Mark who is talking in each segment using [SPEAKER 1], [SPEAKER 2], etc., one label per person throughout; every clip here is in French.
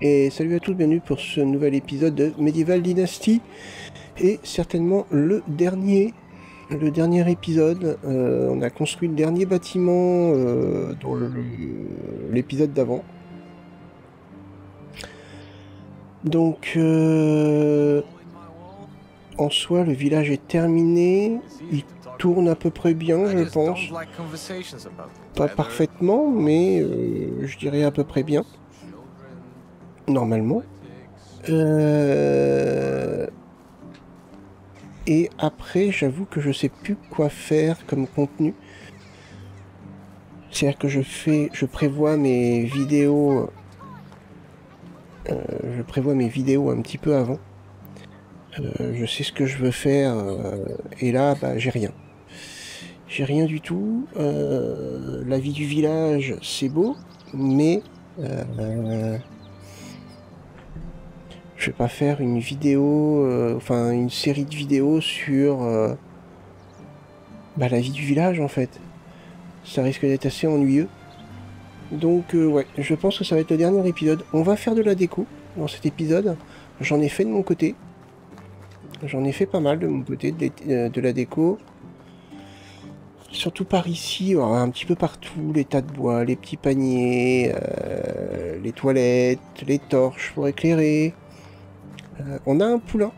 [SPEAKER 1] Et salut à tous, bienvenue pour ce nouvel épisode de Medieval Dynasty. Et certainement le dernier épisode. On a construit le dernier bâtiment dans l'épisode d'avant. Donc en soi, le village est terminé. Il tourne à peu près bien, je pense. Pas parfaitement, mais je dirais à peu près bien. Normalement. Et après, j'avoue que je sais plus quoi faire comme contenu. C'est-à-dire que je prévois mes vidéos, un petit peu avant. Je sais ce que je veux faire, et là, bah, j'ai rien. J'ai rien du tout. La vie du village, c'est beau, mais je vais pas faire une vidéo, enfin une série de vidéos sur bah, la vie du village en fait. Ça risque d'être assez ennuyeux. Donc ouais, je pense que ça va être le dernier épisode. On va faire de la déco dans cet épisode. J'en ai fait de mon côté. J'en ai fait pas mal de mon côté de la déco. Surtout par ici, un petit peu partout, les tas de bois, les petits paniers, les toilettes, les torches pour éclairer. On a un poulain.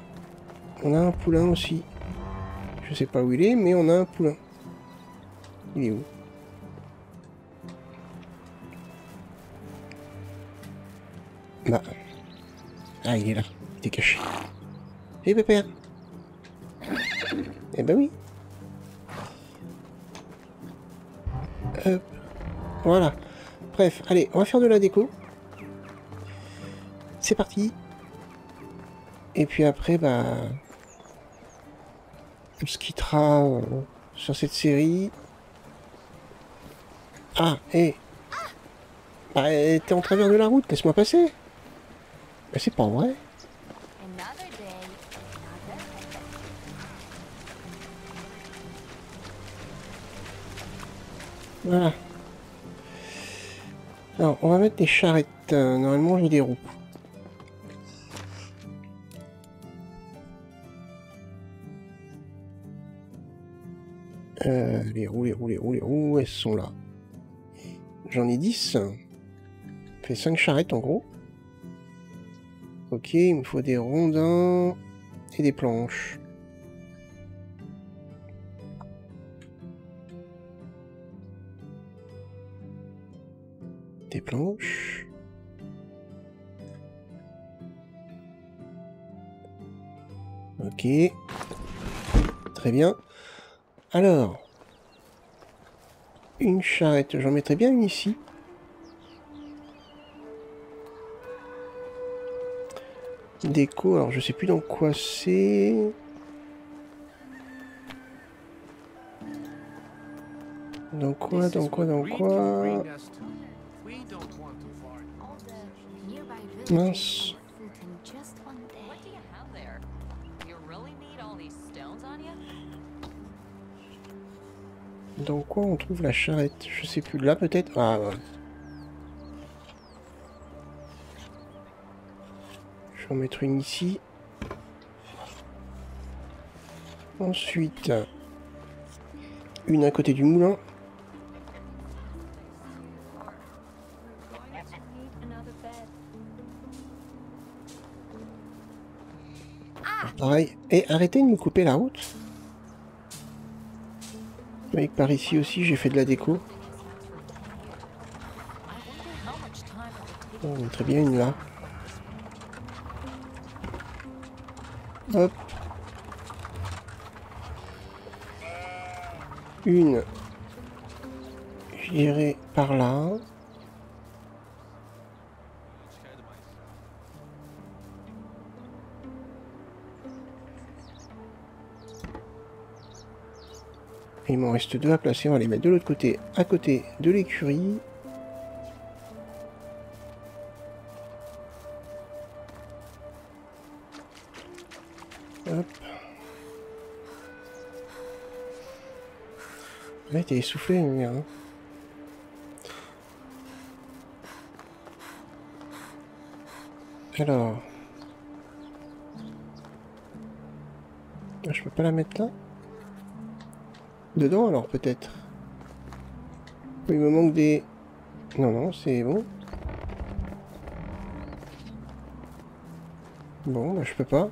[SPEAKER 1] On a un poulain aussi. Je sais pas où il est, mais on a un poulain. Il est où? Bah. Ah, il est là. Il était caché. Hé, pépère. Eh ben oui. Voilà. Bref, allez, on va faire de la déco. C'est parti. Et puis après, bah... on se quittera sur cette série. Ah, hé. Bah, t'es en travers de la route, laisse-moi passer. Bah, c'est pas vrai. Voilà. Alors, on va mettre des charrettes. Normalement, j'ai des roues. Les roues, elles sont là. J'en ai 10. Ça fait 5 charrettes, en gros. Ok, il me faut des rondins et des planches. Des planches. Ok. Très bien. Alors. Une charrette. J'en mettrais bien une ici. Déco. Alors, je sais plus dans quoi c'est. Dans quoi? Mince. Dans quoi on trouve la charrette? Je sais plus. Là peut-être? Ah ouais. Je vais en mettre une ici. Ensuite, une à côté du moulin. Pareil. Et arrêtez de me couper la route. Vous voyez que par ici aussi j'ai fait de la déco. On mettrait bien une là. Hop. Une. J'irai par là. Et il m'en reste deux à placer. On va les mettre de l'autre côté, à côté de l'écurie. Hop. Là, t'es essoufflé, hein. Alors... Ah, je peux pas la mettre là? Dedans alors peut-être? Il me manque des... Non, non, c'est bon. Bon, bah je peux pas.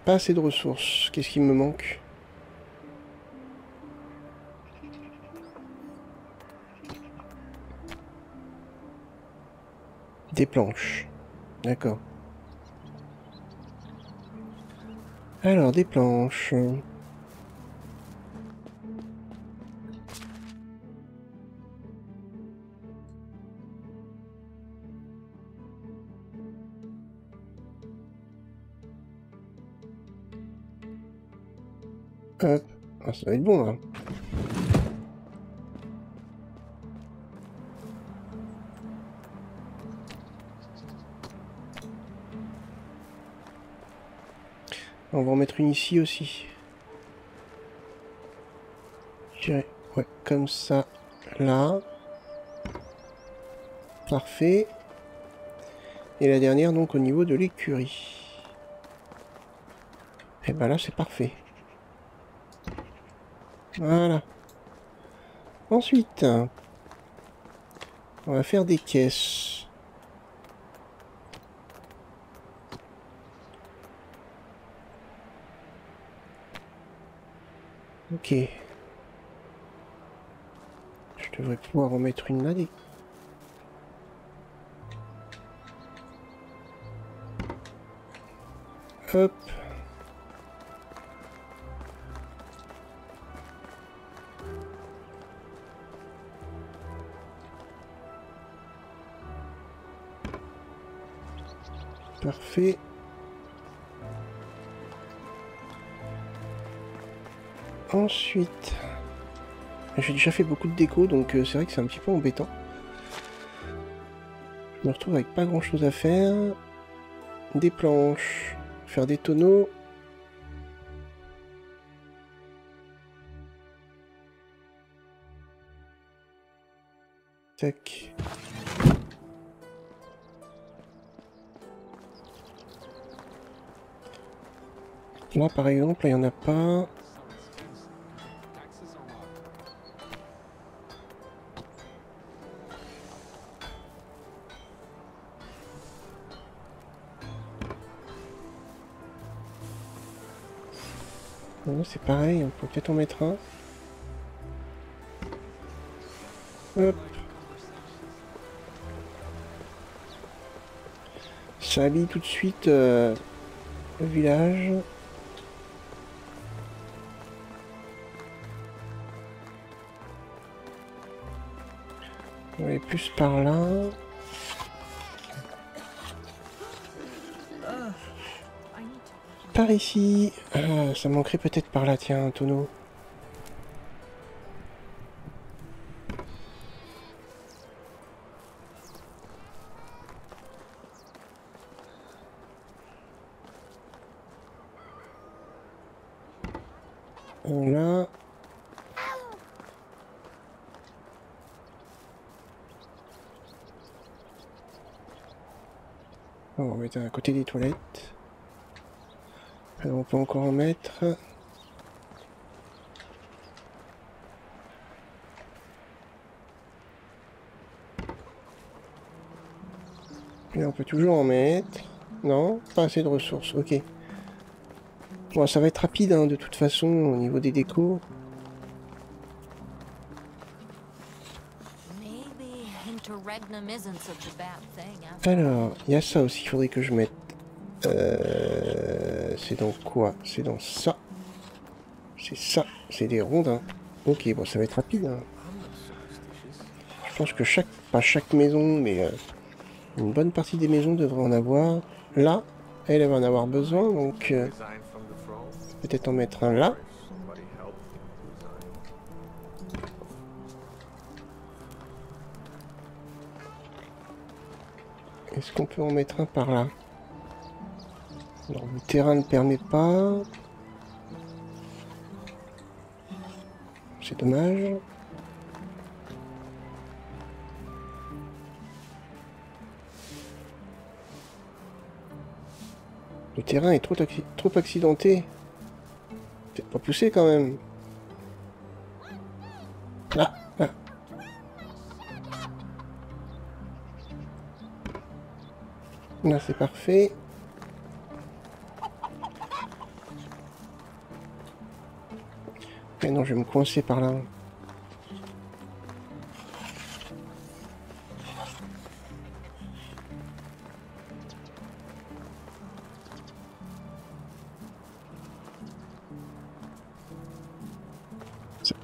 [SPEAKER 1] Pas assez de ressources. Qu'est-ce qui me manque? Des planches. D'accord. Alors, des planches. Hop. Ah, ça va être bon, là. On va en mettre une ici aussi. Je dirais, ouais, comme ça, là. Parfait. Et la dernière, donc, au niveau de l'écurie. Et ben là, c'est parfait. Voilà. Ensuite, on va faire des caisses. Ok. Je devrais pouvoir en mettre une là. Hop. Parfait. Ensuite, j'ai déjà fait beaucoup de déco, donc c'est vrai que c'est un petit peu embêtant. Je me retrouve avec pas grand chose à faire. Des planches, faire des tonneaux. Tac. Là par exemple, il n'y en a pas. C'est pareil, on peut peut-être en mettre un. Hop. Ça habille tout de suite le village. On va aller plus par là. Par ici. Ça manquerait peut-être par là, tiens, un tonneau. Là. On va mettre à côté des toilettes. Alors on peut encore en mettre. Et on peut toujours en mettre. Non, pas assez de ressources, ok. Bon, ça va être rapide hein, de toute façon au niveau des décos. Alors, il y a ça aussi, il faudrait que je mette. C'est dans quoi? C'est dans ça. C'est ça, c'est des rondins. Ok, bon, ça va être rapide. Hein. Je pense que pas chaque maison, mais une bonne partie des maisons devraient en avoir. Là, elle va en avoir besoin, donc peut-être en mettre un là. Est-ce qu'on peut en mettre un par là? Alors, le terrain ne permet pas. C'est dommage. Le terrain est trop accidenté. Peut-être pas poussé quand même. Ah, ah. Là, c'est parfait. Mais non, je vais me coincer par là.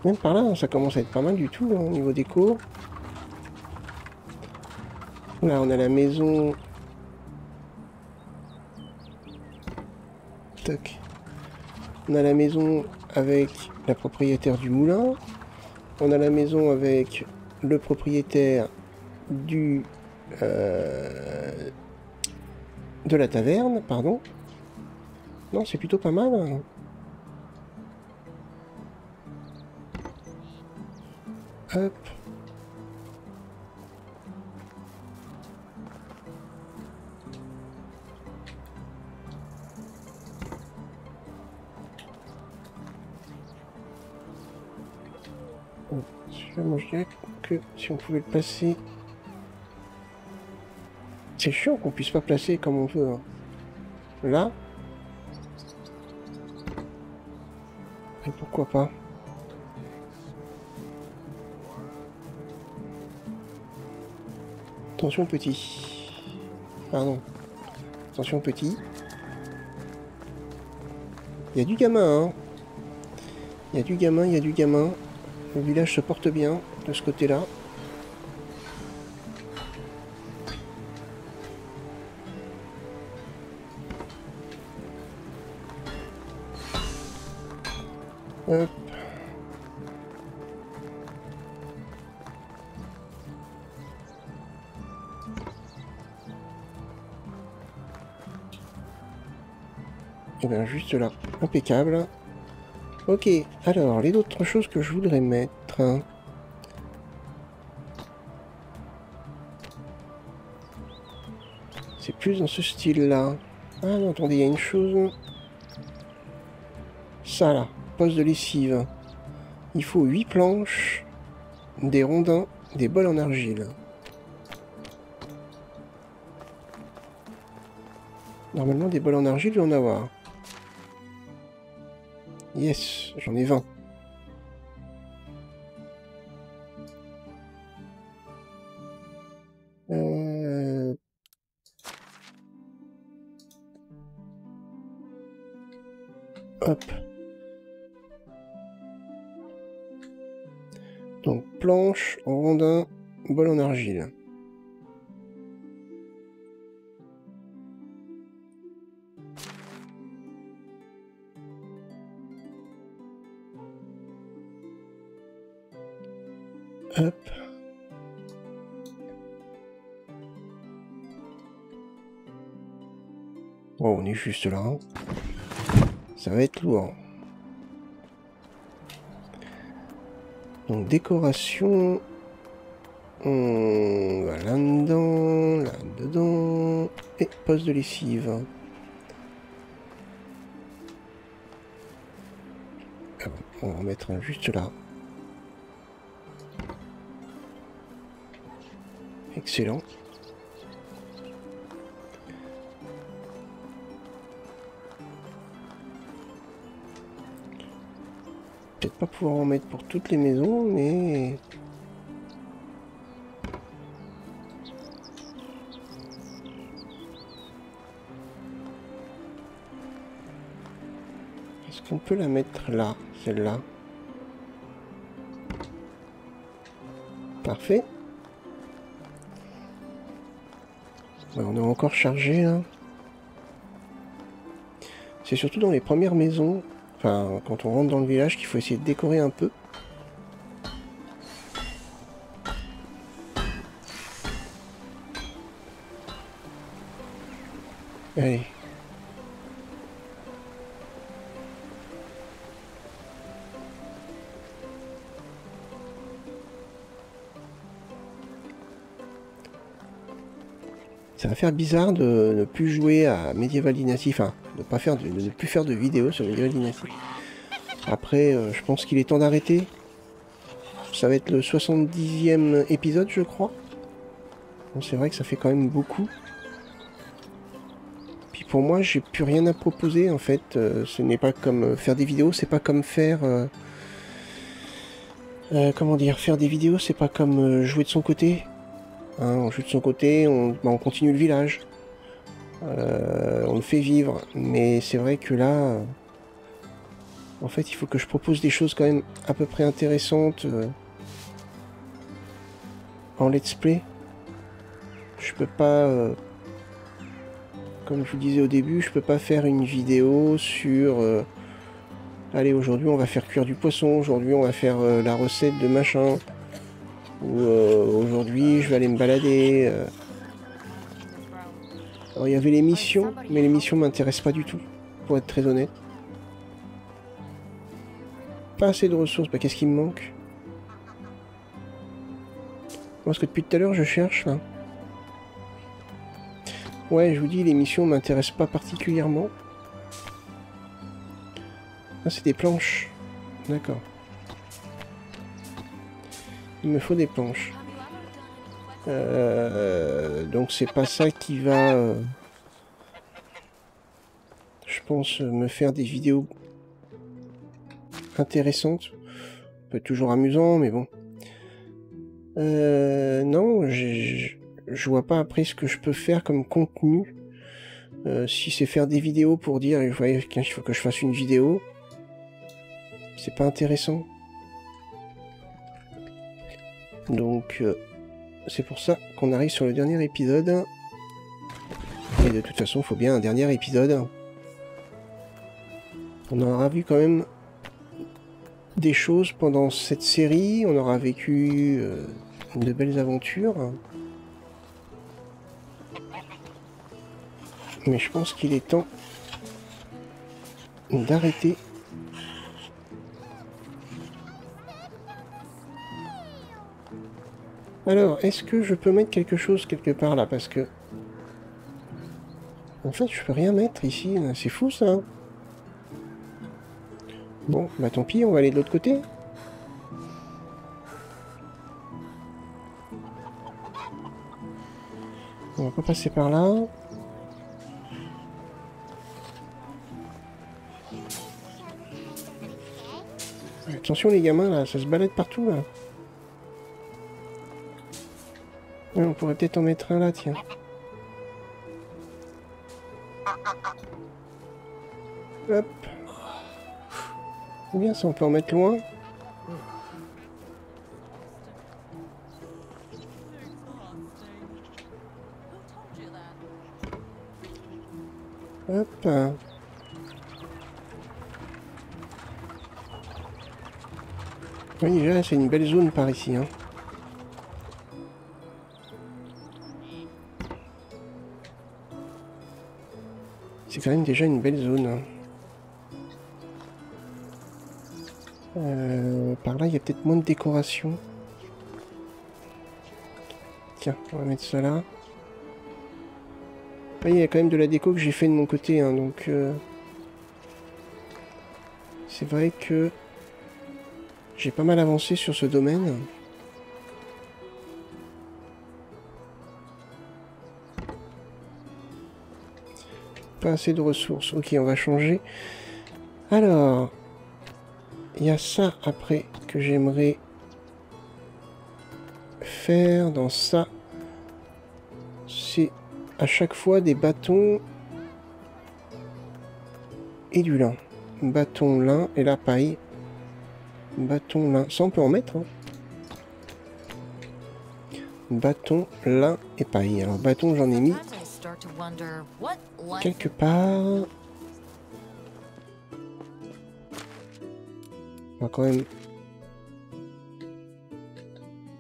[SPEAKER 1] Même par là, ça commence à être pas mal du tout, hein, au niveau déco. Là, on a la maison. Tac. On a la maison avec la propriétaire du moulin. On a la maison avec le propriétaire du de la taverne, pardon. Non, c'est plutôt pas mal, hein. Hop. Moi, je dirais que si on pouvait le placer... C'est chiant qu'on puisse pas placer comme on veut, hein. Là. Et pourquoi pas? Attention petit. Pardon. Attention petit. Il y a du gamin, hein. Il y a du gamin, il y a du gamin. Le village se porte bien de ce côté-là. Hop. Et bien juste là, impeccable. Ok, alors les autres choses que je voudrais mettre, hein. C'est plus dans ce style-là. Ah non, attendez, il y a une chose. Ça là, poste de lessive. Il faut 8 planches, des rondins, des bols en argile. Normalement, des bols en argile, je vais en avoir. Yes, j'en ai 20. Hop. Donc, planche, rondin, bol en argile. Hop. Oh, on est juste là, hein. Ça va être lourd. Donc, décoration. On va là-dedans, là-dedans. Et poste de lessive. Ah bon, on va en mettre un juste là. Excellent. Peut-être pas pouvoir en mettre pour toutes les maisons, mais... Est-ce qu'on peut la mettre là, celle-là? Parfait. Ouais, on est encore chargé, là. C'est surtout dans les premières maisons, enfin, quand on rentre dans le village, qu'il faut essayer de décorer un peu. Allez. Ça va faire bizarre de ne plus jouer à Medieval Dynasty, enfin, de ne plus faire de vidéos sur Medieval Dynasty. Après, je pense qu'il est temps d'arrêter. Ça va être le 70e épisode, je crois. Bon, c'est vrai que ça fait quand même beaucoup. Puis pour moi, j'ai plus rien à proposer, en fait. Ce n'est pas comme faire des vidéos, c'est pas comme faire... comment dire, faire des vidéos, c'est pas comme jouer de son côté. Hein, on joue de son côté, on continue le village. On le fait vivre. Mais c'est vrai que là... en fait, il faut que je propose des choses quand même à peu près intéressantes en let's play. Je peux pas... comme je vous disais au début, je peux pas faire une vidéo sur... allez, aujourd'hui on va faire cuire du poisson, aujourd'hui on va faire la recette de machin. Ou aujourd'hui je vais aller me balader. Alors il y avait les missions, mais les missions m'intéressent pas du tout, pour être très honnête. Pas assez de ressources, bah qu'est-ce qui me manque? Parce que depuis tout à l'heure je cherche là. Ouais, je vous dis, les missions m'intéressent pas particulièrement. Ah, c'est des planches. D'accord. Il me faut des planches. Donc c'est pas ça qui va... je pense me faire des vidéos intéressantes. Peut être toujours amusant, mais bon. Non, je vois pas après ce que je peux faire comme contenu. Si c'est faire des vidéos pour dire, vous voyez, il faut que je fasse une vidéo. C'est pas intéressant. Donc, c'est pour ça qu'on arrive sur le dernier épisode. Et de toute façon, il faut bien un dernier épisode. On aura vu quand même des choses pendant cette série. On aura vécu de belles aventures. Mais je pense qu'il est temps d'arrêter. Alors, est-ce que je peux mettre quelque chose quelque part là? Parce que... en fait, je peux rien mettre ici. C'est fou ça. Bon, bah tant pis, on va aller de l'autre côté. On va pas passer par là. Attention les gamins là, ça se balade partout là. Ouais, on pourrait peut-être en mettre un là, tiens. Hop. C'est bien ça, on peut en mettre loin. Hop. Oui, déjà, c'est une belle zone par ici, hein. C'est quand même déjà une belle zone. Hein. Par là, il y a peut-être moins de décoration. Tiens, on va mettre ça là. Ah, il y a quand même de la déco que j'ai fait de mon côté, hein, donc... c'est vrai que... j'ai pas mal avancé sur ce domaine. Pas assez de ressources. Ok, on va changer. Alors... il y a ça après que j'aimerais faire dans ça. C'est à chaque fois des bâtons et du lin. Bâton, lin et la paille. Bâton, lin. Ça on peut en mettre. Hein. Bâton, lin et paille. Alors bâton j'en ai mis quelque part. On va quand même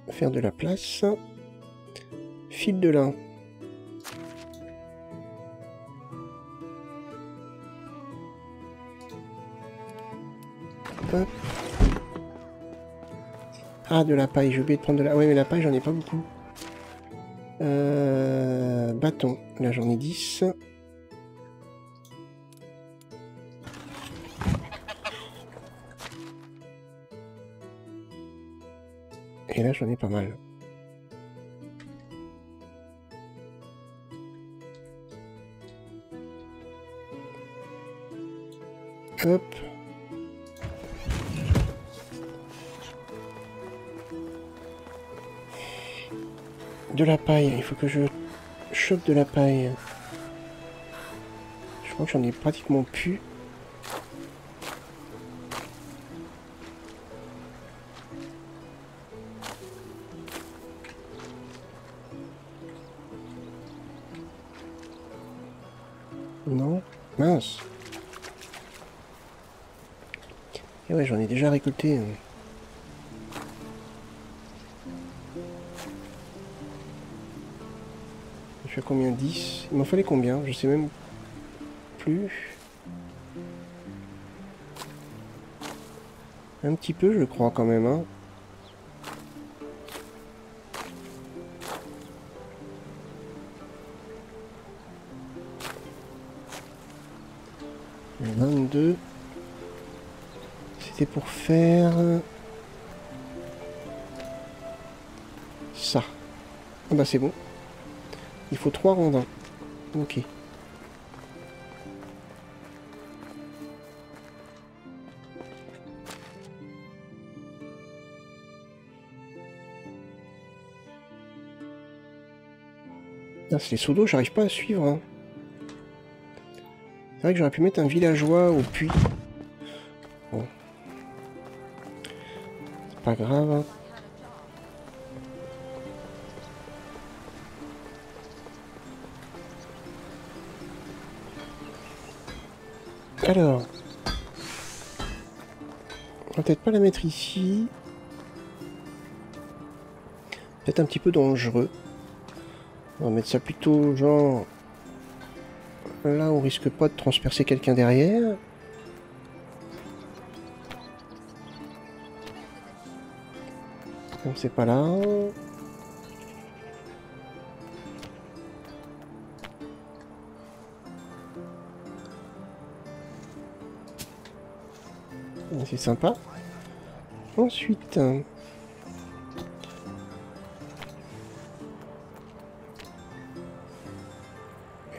[SPEAKER 1] faire de la place. Fil de lin. Hop. Ah, de la paille. J'ai oublié de prendre de la... ouais, mais la paille, j'en ai pas beaucoup. Bâton, là j'en ai 10. Et là j'en ai pas mal. Hop. De la paille, il faut que je chope de la paille. Je crois que j'en ai pratiquement plus. Non, mince. Et ouais, j'en ai déjà récolté. Je fais combien? 10? Il m'en fallait combien? Je sais même plus. Un petit peu, je crois, quand même, hein. Le 22. C'était pour faire... ça. Ah bah c'est bon. Il faut 3 rondins. Ok. Ah, c'est les seaux d'eau, j'arrive pas à suivre. Hein. C'est vrai que j'aurais pu mettre un villageois au puits. Bon. C'est pas grave. Hein. Alors. On va peut-être pas la mettre ici. Peut-être un petit peu dangereux. On va mettre ça plutôt genre... là, on risque pas de transpercer quelqu'un derrière. Comme c'est pas là. C'est sympa. Ensuite...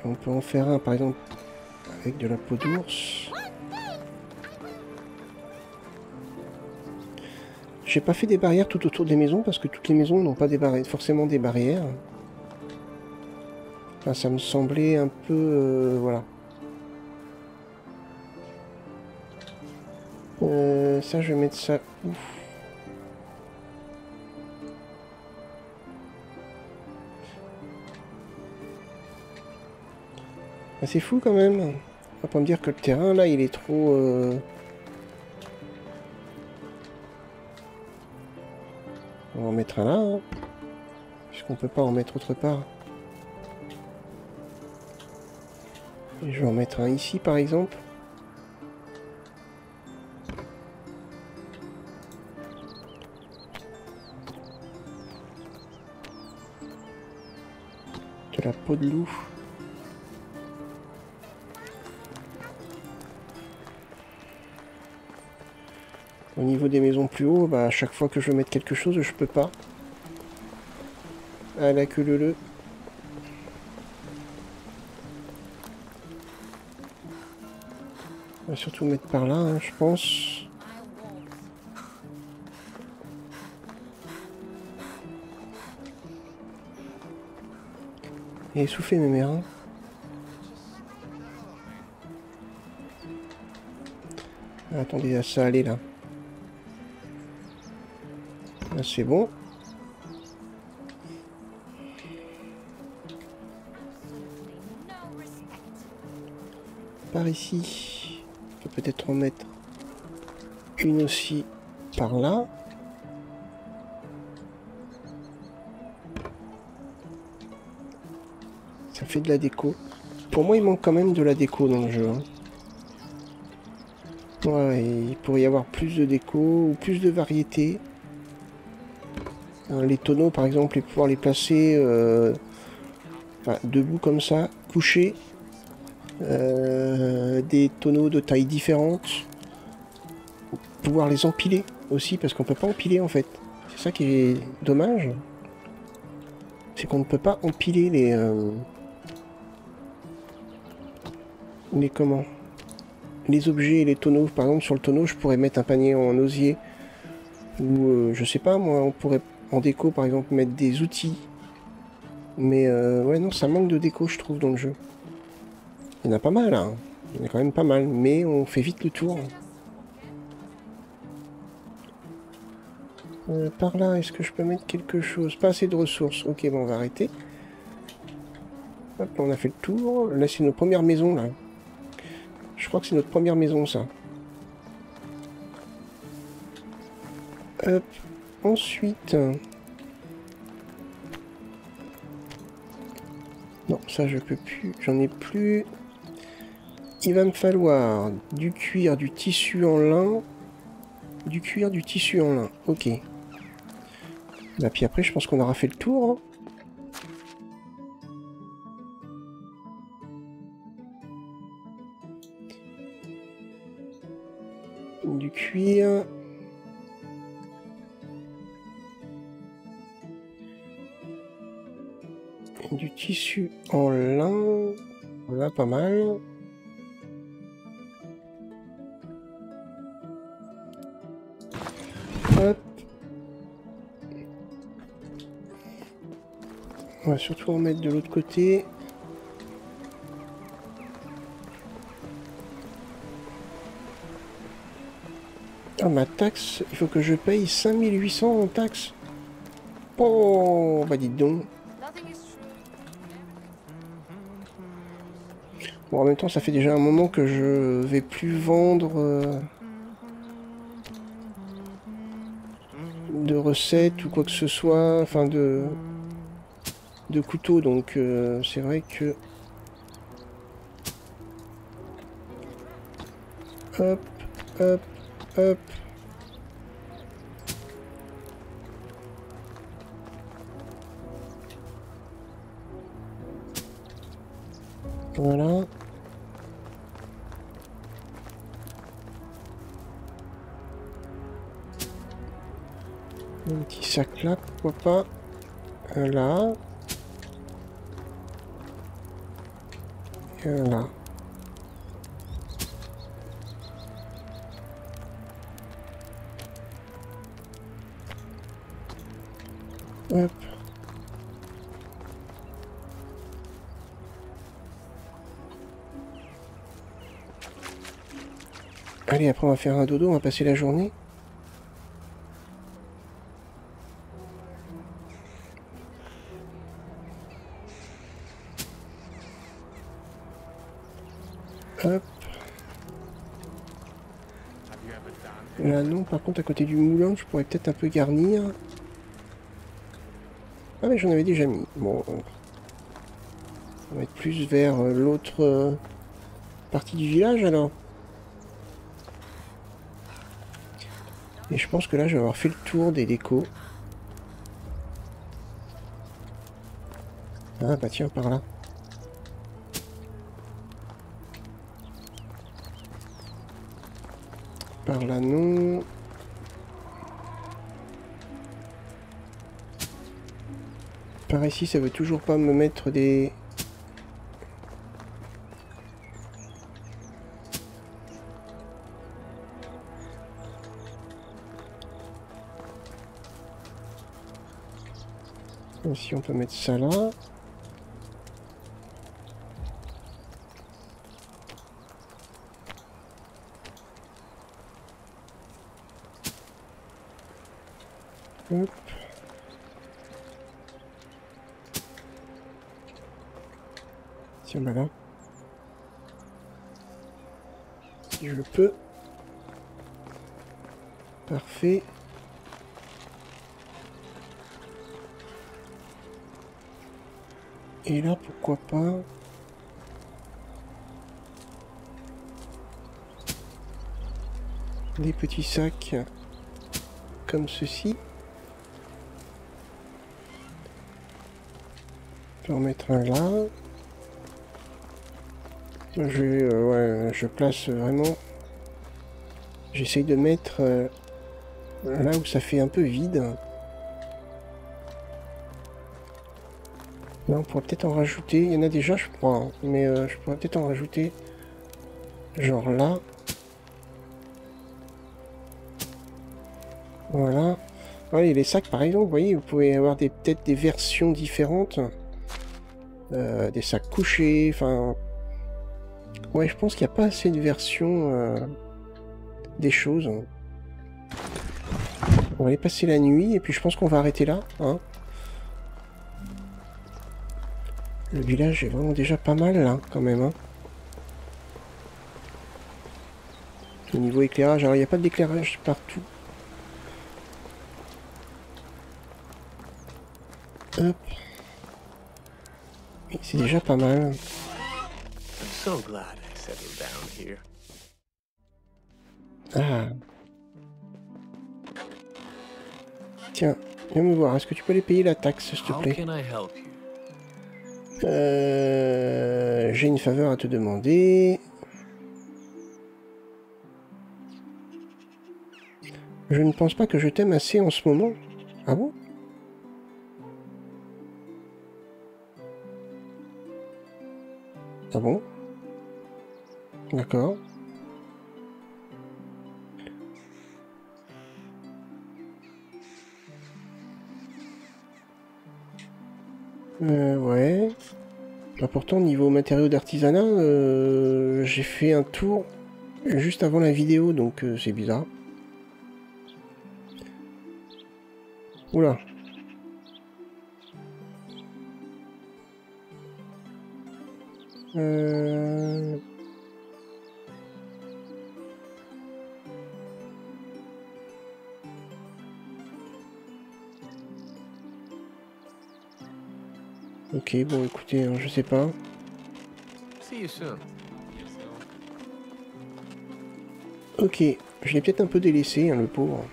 [SPEAKER 1] on peut en faire un, par exemple, avec de la peau d'ours. J'ai pas fait des barrières tout autour des maisons, parce que toutes les maisons n'ont pas forcément des barrières. Enfin, ça me semblait un peu... voilà. Ça, je vais mettre ça où? Ah, c'est fou quand même. On va pas me dire que le terrain là il est trop... On va en mettre un là. Hein, puisqu'on peut pas en mettre autre part. Et je vais en mettre un ici par exemple. De la peau de loup. Au niveau des maisons plus haut, bah à chaque fois que je veux mettre quelque chose, je peux pas. Ah la queue leu. On va surtout mettre par là, hein, je pense. Et essouffler mes mères. Hein. Ah, attendez, ça allait là. Là c'est bon. Par ici. On peut peut-être en mettre une aussi par là. Ça fait de la déco. Pour moi, il manque quand même de la déco dans le jeu. Hein. Ouais, il pourrait y avoir plus de déco ou plus de variété. Les tonneaux, par exemple, et pouvoir les placer Enfin, debout comme ça, couché. Des tonneaux de tailles différentes. Pouvoir les empiler aussi, parce qu'on peut pas empiler en fait. C'est ça qui est dommage. C'est qu'on ne peut pas empiler les comment, les objets et les tonneaux. Par exemple, sur le tonneau, je pourrais mettre un panier en osier. Ou, je sais pas, moi, on pourrait, en déco, par exemple, mettre des outils. Mais, ouais, non, ça manque de déco, je trouve, dans le jeu. Il y en a pas mal, hein. Il y en a quand même pas mal, mais on fait vite le tour. Par là, est-ce que je peux mettre quelque chose? Pas assez de ressources. Ok, bon, on va arrêter. Hop, on a fait le tour. Là, c'est notre première maison, là. Je crois que c'est notre première maison, ça. Hop. Ensuite... Non, ça, je peux plus. J'en ai plus. Il va me falloir du cuir, du tissu en lin. Du cuir, du tissu en lin. Ok. Bah, puis après, je pense qu'on aura fait le tour. Hein. Du cuir. Du tissu en lin. Voilà, pas mal. Hop. On va surtout en mettre de l'autre côté. Ah, ma taxe, il faut que je paye 5800 en taxe. Oh, bah dites donc. Bon, en même temps, ça fait déjà un moment que je vais plus vendre de recettes ou quoi que ce soit, enfin de couteaux, donc c'est vrai que... Hop, hop, hop. Voilà. Un petit sac là, pourquoi pas. Là. Et là. Hop. Allez, après on va faire un dodo, on va passer la journée. Hop. Là non, par contre à côté du moulin, je pourrais peut-être un peu garnir. Ah mais j'en avais déjà mis. Bon, on va être plus vers l'autre partie du village alors. Et je pense que là je vais avoir fait le tour des décos. Ah bah tiens, par là. Par là non. Par ici ça veut toujours pas me mettre des... Ici on peut mettre ça là. Hop. Tiens, bah là. Si je le peux. Parfait. Et là, pourquoi pas... des petits sacs comme ceci. Je peux en mettre un là. Ouais, je place vraiment... J'essaye de mettre là où ça fait un peu vide. Là, on pourrait peut-être en rajouter. Il y en a déjà, je crois, hein, mais je pourrais peut-être en rajouter. Genre là. Voilà. Ouais, et les sacs, par exemple, vous voyez, vous pouvez avoir peut-être des versions différentes. Des sacs couchés, enfin... Ouais, je pense qu'il n'y a pas assez de versions des choses. On va aller passer la nuit, et puis je pense qu'on va arrêter là. Hein. Le village est vraiment déjà pas mal, là, quand même. Hein. Au niveau éclairage, alors il n'y a pas d'éclairage partout. Hop. C'est déjà pas mal. Ah. Tiens, viens me voir. Est-ce que tu peux aller payer la taxe, s'il te plaît? J'ai une faveur à te demander. Je ne pense pas que je t'aime assez en ce moment. Ah bon? Ah bon? D'accord. Ouais. Bah pourtant, niveau matériaux d'artisanat, j'ai fait un tour juste avant la vidéo, donc c'est bizarre. Oula. Ok, bon écoutez, je sais pas. Ok, je l'ai peut-être un peu délaissé, hein, le pauvre.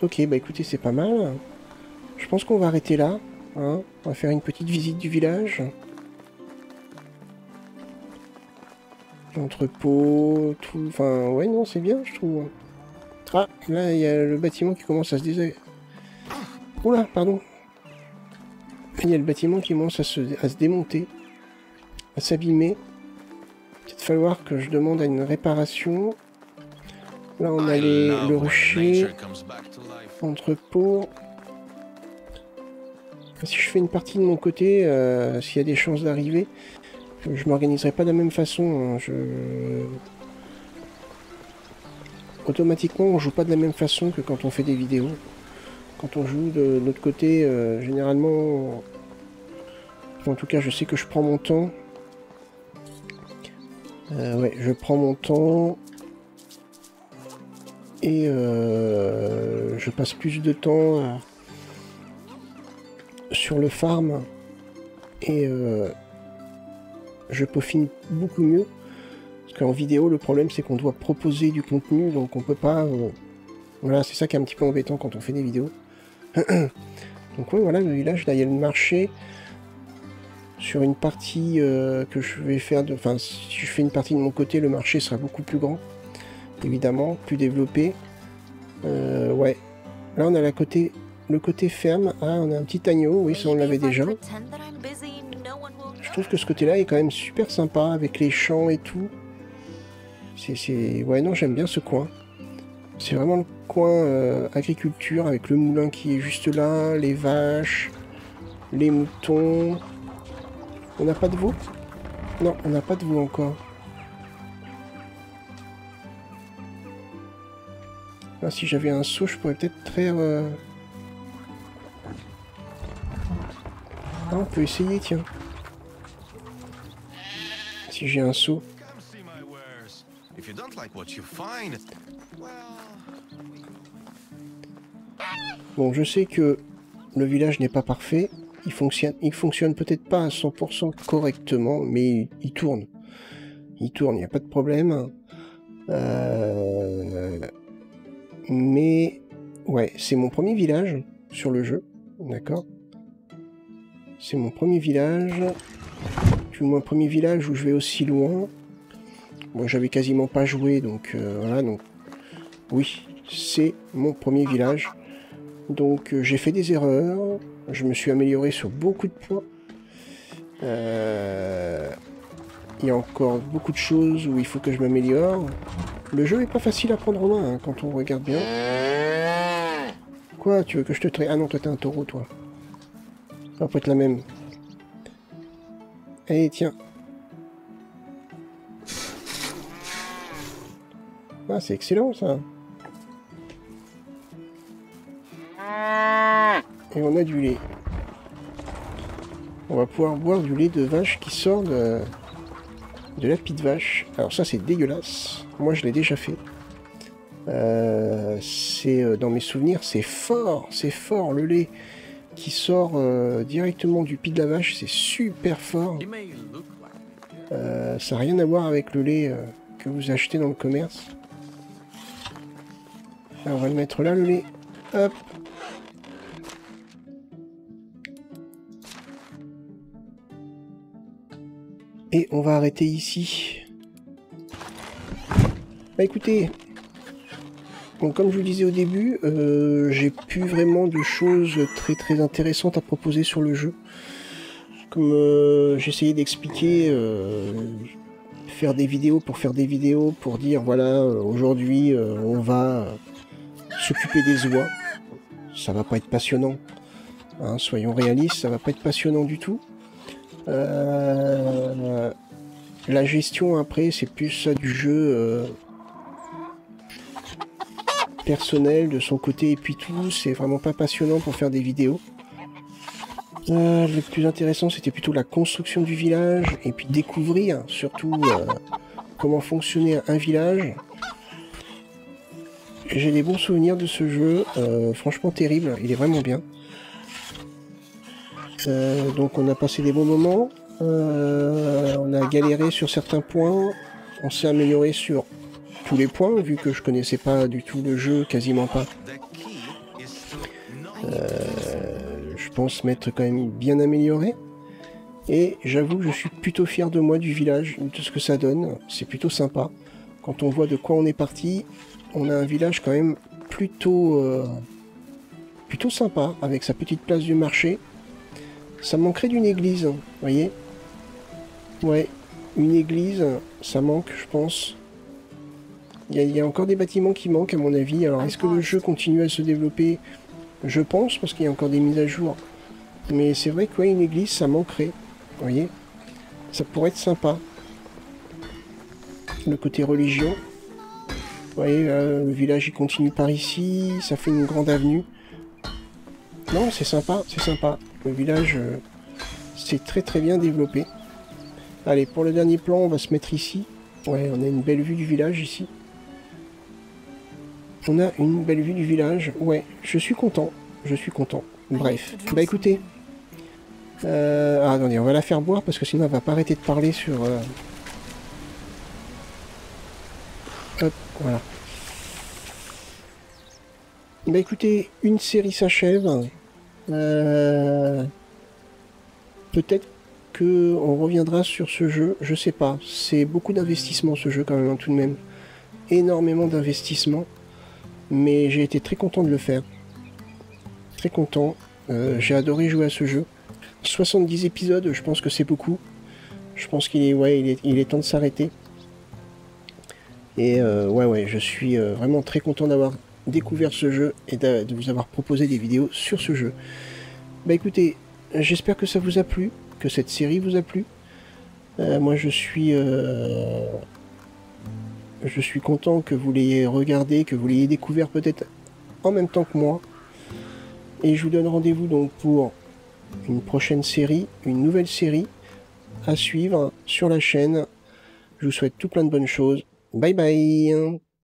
[SPEAKER 1] Ok, bah écoutez, c'est pas mal. Je pense qu'on va arrêter là. Hein. On va faire une petite visite du village. L'entrepôt, tout... Enfin, ouais, non, c'est bien, je trouve. Ah, là, il y a le bâtiment qui commence à se désagréger. Oula, pardon. Il y a le bâtiment qui commence à se démonter, à s'abîmer. Peut-être falloir que je demande à une réparation. Là, on a le rucher, entrepôt. Si je fais une partie de mon côté, s'il y a des chances d'arriver, je m'organiserai pas de la même façon. Hein. Automatiquement, on joue pas de la même façon que quand on fait des vidéos. Quand on joue de notre côté, généralement... En tout cas, je sais que je prends mon temps. Ouais, je prends mon temps. Et je passe plus de temps sur le farm. Et je peaufine beaucoup mieux. Parce qu'en vidéo, le problème, c'est qu'on doit proposer du contenu. Donc on peut pas... Voilà, c'est ça qui est un petit peu embêtant quand on fait des vidéos. Donc ouais, voilà, le village, là, il y a le marché. Sur une partie que je vais faire... Enfin, si je fais une partie de mon côté, le marché sera beaucoup plus grand. Évidemment, plus développé. Ouais. Là, on a le côté ferme. Ah, on a un petit agneau. Oui, ça, on l'avait déjà. Je trouve que ce côté-là est quand même super sympa, avec les champs et tout. Ouais, non, j'aime bien ce coin. C'est vraiment le coin agriculture, avec le moulin qui est juste là, les vaches, les moutons. On n'a pas de veau? Non, on n'a pas de veau encore. Ah, si j'avais un seau, je pourrais peut-être faire... Ah, on peut essayer, tiens. Si j'ai un seau. Bon, je sais que le village n'est pas parfait. Il fonctionne peut-être pas à 100% correctement, mais il tourne. Il tourne, il n'y a pas de problème. Mais ouais, c'est mon premier village sur le jeu, d'accord. C'est mon premier village. Puis mon premier village où je vais aussi loin. Moi, j'avais quasiment pas joué, donc voilà. Donc, oui, c'est mon premier village. Donc, j'ai fait des erreurs. Je me suis amélioré sur beaucoup de points. Il y a encore beaucoup de choses où il faut que je m'améliore. Le jeu est pas facile à prendre en main hein, quand on regarde bien. Quoi, tu veux que je te traite? Ah non, toi t'es un taureau, toi. Ça va pas être la même. Allez, tiens. Ah, c'est excellent, ça. Et on a du lait. On va pouvoir boire du lait de vache qui sort de la pie de vache. Alors ça, c'est dégueulasse. Moi, je l'ai déjà fait. Dans mes souvenirs, c'est fort le lait qui sort directement du pie de la vache, c'est super fort. Ça n'a rien à voir avec le lait que vous achetez dans le commerce. Alors, on va le mettre là, le lait. Hop. Et on va arrêter ici. Bah écoutez, donc comme je vous le disais au début, j'ai plus vraiment de choses très intéressantes à proposer sur le jeu. Comme j'essayais d'expliquer, faire des vidéos pour dire voilà, aujourd'hui on va s'occuper des oies. Ça va pas être passionnant. Hein, soyons réalistes, ça va pas être passionnant du tout. La gestion après, c'est plus ça du jeu personnel de son côté et puis tout. C'est vraiment pas passionnant pour faire des vidéos. Le plus intéressant, c'était plutôt la construction du village et puis découvrir surtout comment fonctionnait un village. J'ai des bons souvenirs de ce jeu, franchement terrible, il est vraiment bien. Donc on a passé des bons moments, on a galéré sur certains points, on s'est amélioré sur tous les points, vu que je connaissais pas du tout le jeu, quasiment pas. Je pense m'être quand même bien amélioré. Et j'avoue que je suis plutôt fier de moi, du village, de ce que ça donne, c'est plutôt sympa. Quand on voit de quoi on est parti, on a un village quand même plutôt sympa, avec sa petite place du marché. Ça manquerait d'une église, vous voyez? Ouais, une église, ça manque, je pense. Il y a encore des bâtiments qui manquent, à mon avis. Alors, est-ce que le jeu continue à se développer? Je pense, parce qu'il y a encore des mises à jour. Mais c'est vrai que, ouais, une église, ça manquerait. Vous voyez? Ça pourrait être sympa. Le côté religion. Vous voyez, le village, il continue par ici. Ça fait une grande avenue. Non, c'est sympa, c'est sympa. Le village, c'est très bien développé. Allez, pour le dernier plan, on va se mettre ici. Ouais, on a une belle vue du village ici. On a une belle vue du village. Ouais, je suis content. Je suis content. Bref. Bah écoutez. Attendez, on va la faire boire parce que sinon elle va pas arrêter de parler sur... Hop, voilà. Bah écoutez, une série s'achève. Peut-être que on reviendra sur ce jeu, je sais pas. C'est beaucoup d'investissement ce jeu quand même, tout de même. Énormément d'investissement. Mais j'ai été très content de le faire. Très content. J'ai adoré jouer à ce jeu. 70 épisodes, je pense que c'est beaucoup. Je pense qu'il est, ouais, il est temps de s'arrêter. Et ouais, je suis vraiment très content d'avoir découvert ce jeu et de vous avoir proposé des vidéos sur ce jeu. Bah écoutez, j'espère que ça vous a plu, que cette série vous a plu. Moi je suis content que vous l'ayez regardé, que vous l'ayez découvert peut-être en même temps que moi. Et je vous donne rendez-vous donc pour une prochaine série, une nouvelle série à suivre sur la chaîne. Je vous souhaite tout plein de bonnes choses. Bye bye.